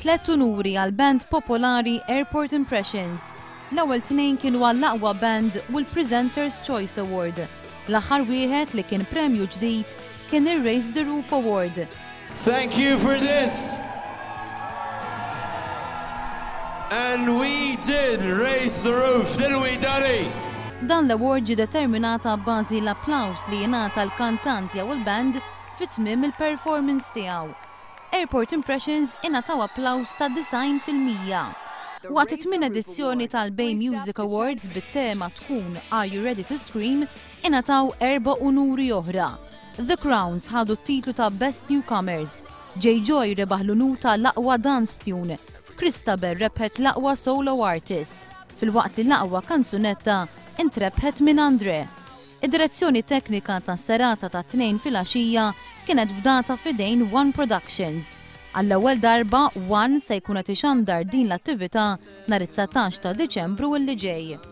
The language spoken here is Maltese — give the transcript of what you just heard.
Tlet unuri għal band popolari Airport Impressions. L-ewwel tnejn kienu għall-aqwa band u l-Presenters Choice Award. L-aħħar wieħed li kien premju ġdid kien ir-Raise the Roof Award. Thank you for this. And we did raise the roof, didn't we, Danny? Dan l-award ġie determinata bbażi l-applaws li jingħata l-kantant jew il-band fit-tmiem il-performance tiegħu. Airport Impressions ingħataw applaws ta' 90%. Waqt it-tmien edizzjoni tal-Bay Music Awards bit-tema tkun Are You Ready to Scream ingħataw 4 unuri oħra. The Crowns ħadu t-titlu ta' Best Newcomers, Jay Joy rebaħ l-unur l-aqwa dance tune, Christabel rebħet l-aqwa solo artist, fil-waqt li l-aqwa kanzunetta intrebħet minn Andre. Id-direzzjoni teknika ta' serata ta' 2 fil-għaxija kienet fdata f'idejn One Productions. Għall-ewwel darba One se jkun qed ixandar din l-attività nhar it-19 ta' Diċembru illi ġej.